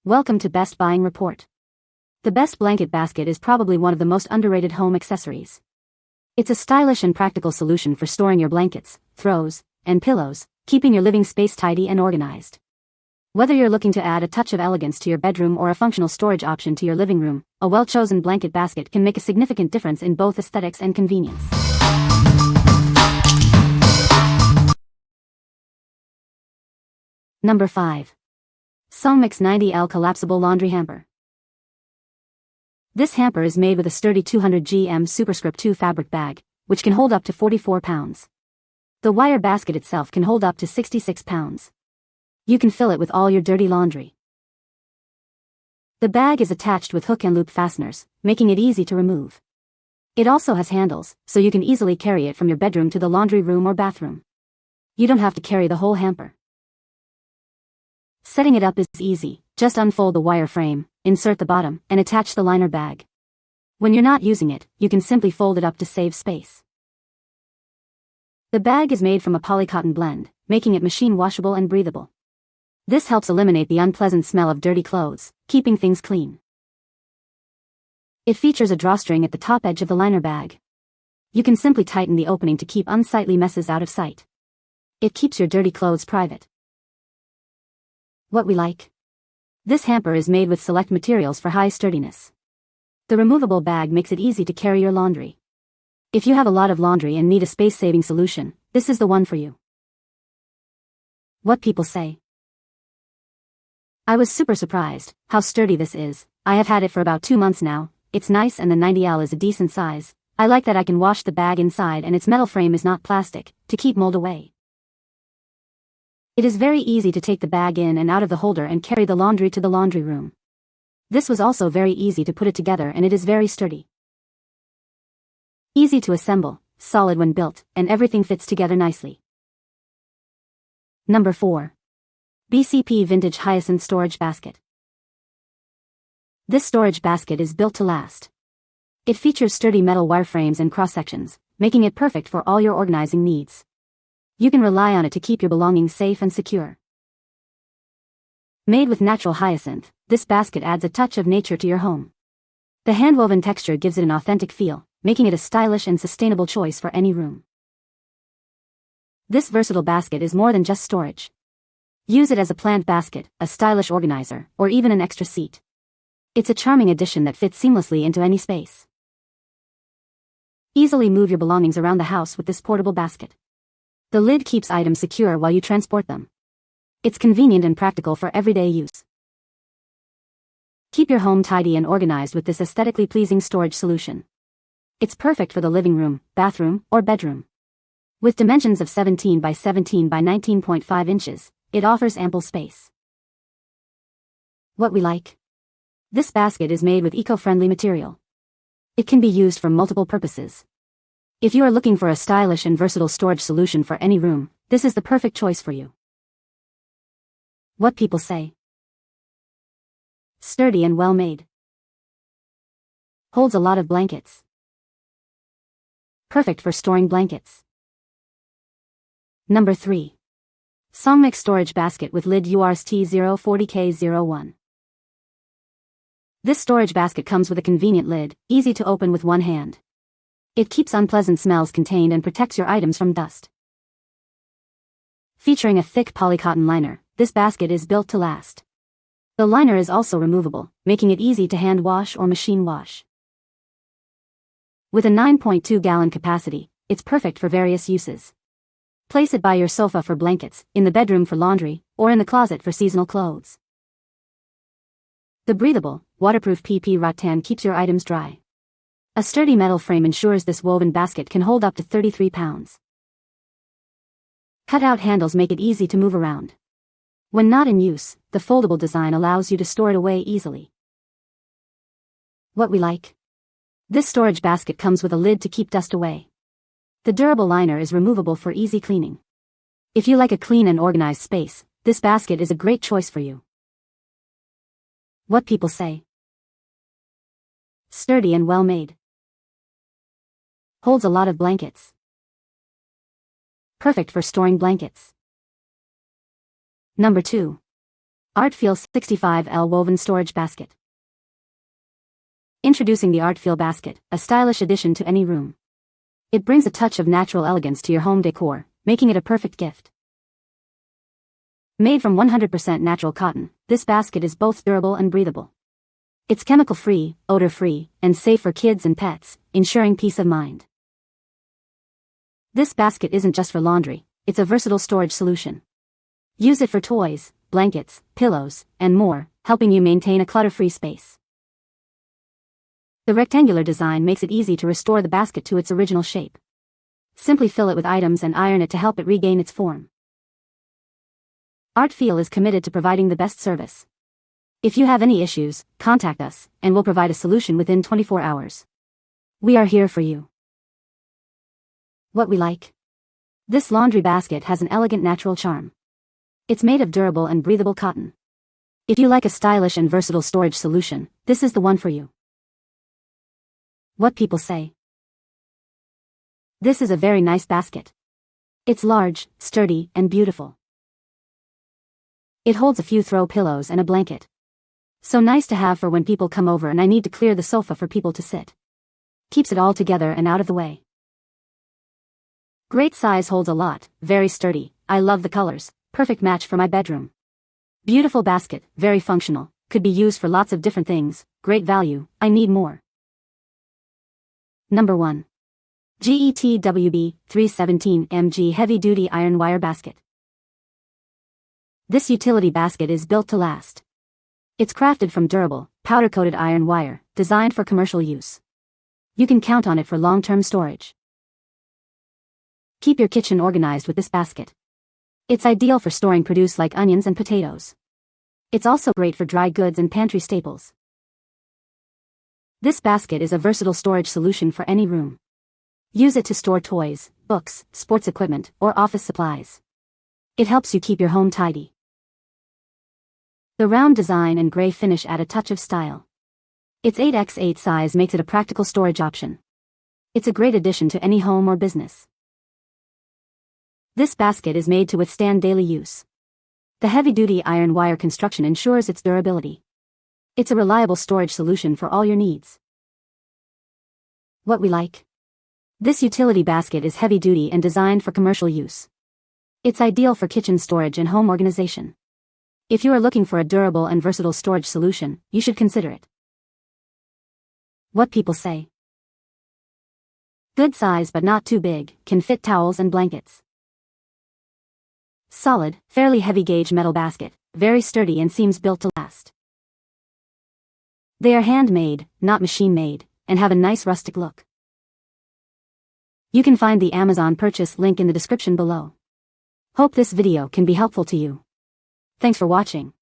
Welcome to Best Buying Report. The Best Blanket Basket is probably one of the most underrated home accessories. It's a stylish and practical solution for storing your blankets, throws, and pillows, keeping your living space tidy and organized. Whether you're looking to add a touch of elegance to your bedroom or a functional storage option to your living room, a well-chosen blanket basket can make a significant difference in both aesthetics and convenience. Number 5. SONGMICS 90L Collapsible Laundry Hamper. This hamper is made with a sturdy 200 gm Superscript 2 fabric bag, which can hold up to 44 pounds. The wire basket itself can hold up to 66 pounds. You can fill it with all your dirty laundry. The bag is attached with hook and loop fasteners, making it easy to remove. It also has handles, so you can easily carry it from your bedroom to the laundry room or bathroom. You don't have to carry the whole hamper. Setting it up is easy. Just unfold the wire frame, insert the bottom, and attach the liner bag. When you're not using it, you can simply fold it up to save space. The bag is made from a polycotton blend, making it machine washable and breathable. This helps eliminate the unpleasant smell of dirty clothes, keeping things clean. It features a drawstring at the top edge of the liner bag. You can simply tighten the opening to keep unsightly messes out of sight. It keeps your dirty clothes private. What we like. This hamper is made with select materials for high sturdiness. The removable bag makes it easy to carry your laundry. If you have a lot of laundry and need a space-saving solution, this is the one for you. What people say. I was super surprised how sturdy this is. I have had it for about 2 months now. It's nice and the 90L is a decent size. I like that I can wash the bag inside and its metal frame is not plastic, to keep mold away. It is very easy to take the bag in and out of the holder and carry the laundry to the laundry room. This was also very easy to put it together and it is very sturdy. Easy to assemble, solid when built, and everything fits together nicely. Number 4. BCP Vintage Hyacinth Storage Basket. This storage basket is built to last. It features sturdy metal wireframes and cross-sections, making it perfect for all your organizing needs. You can rely on it to keep your belongings safe and secure. Made with natural hyacinth, this basket adds a touch of nature to your home. The hand-woven texture gives it an authentic feel, making it a stylish and sustainable choice for any room. This versatile basket is more than just storage. Use it as a plant basket, a stylish organizer, or even an extra seat. It's a charming addition that fits seamlessly into any space. Easily move your belongings around the house with this portable basket. The lid keeps items secure while you transport them. It's convenient and practical for everyday use. Keep your home tidy and organized with this aesthetically pleasing storage solution. It's perfect for the living room, bathroom, or bedroom. With dimensions of 17 by 17 by 19.5 inches, it offers ample space. What we like. This basket is made with eco-friendly material. It can be used for multiple purposes. If you are looking for a stylish and versatile storage solution for any room, this is the perfect choice for you. What people say. Sturdy and well made. Holds a lot of blankets. Perfect for storing blankets. Number 3. SONGMICS Storage Basket with Lid URST040K01. This storage basket comes with a convenient lid, easy to open with one hand. It keeps unpleasant smells contained and protects your items from dust. Featuring a thick polycotton liner, this basket is built to last. The liner is also removable, making it easy to hand wash or machine wash. With a 9.2-gallon capacity, it's perfect for various uses. Place it by your sofa for blankets, in the bedroom for laundry, or in the closet for seasonal clothes. The breathable, waterproof PP rattan keeps your items dry. A sturdy metal frame ensures this woven basket can hold up to 33 pounds. Cut-out handles make it easy to move around. When not in use, the foldable design allows you to store it away easily. What we like. This storage basket comes with a lid to keep dust away. The durable liner is removable for easy cleaning. If you like a clean and organized space, this basket is a great choice for you. What people say. Sturdy and well made. Holds a lot of blankets. Perfect for storing blankets. Number 2. Artfeel 65L Woven Storage Basket. Introducing the Artfeel basket, a stylish addition to any room. It brings a touch of natural elegance to your home decor, making it a perfect gift. Made from 100% natural cotton, this basket is both durable and breathable. It's chemical-free, odor-free, and safe for kids and pets, ensuring peace of mind. This basket isn't just for laundry, it's a versatile storage solution. Use it for toys, blankets, pillows, and more, helping you maintain a clutter-free space. The rectangular design makes it easy to restore the basket to its original shape. Simply fill it with items and iron it to help it regain its form. Artfeel is committed to providing the best service. If you have any issues, contact us, and we'll provide a solution within 24 hours. We are here for you. What we like. This laundry basket has an elegant natural charm. It's made of durable and breathable cotton. If you like a stylish and versatile storage solution, this is the one for you. What people say. This is a very nice basket. It's large, sturdy, and beautiful. It holds a few throw pillows and a blanket. So nice to have for when people come over and I need to clear the sofa for people to sit. Keeps it all together and out of the way. Great size, holds a lot, very sturdy, I love the colors, perfect match for my bedroom. Beautiful basket, very functional, could be used for lots of different things, great value, I need more. Number 1. G.E.T WB 317 mg Heavy Duty Iron Wire Basket. This utility basket is built to last. It's crafted from durable, powder-coated iron wire, designed for commercial use. You can count on it for long-term storage. Keep your kitchen organized with this basket. It's ideal for storing produce like onions and potatoes. It's also great for dry goods and pantry staples. This basket is a versatile storage solution for any room. Use it to store toys, books, sports equipment, or office supplies. It helps you keep your home tidy. The round design and gray finish add a touch of style. Its 8x8 size makes it a practical storage option. It's a great addition to any home or business. This basket is made to withstand daily use. The heavy-duty iron wire construction ensures its durability. It's a reliable storage solution for all your needs. What we like. This utility basket is heavy-duty and designed for commercial use. It's ideal for kitchen storage and home organization. If you are looking for a durable and versatile storage solution, you should consider it. What people say. Good size but not too big, can fit towels and blankets. Solid, fairly heavy gauge metal basket, very sturdy and seems built to last. They are handmade, not machine-made, and have a nice rustic look. You can find the Amazon purchase link in the description below. Hope this video can be helpful to you. Thanks for watching.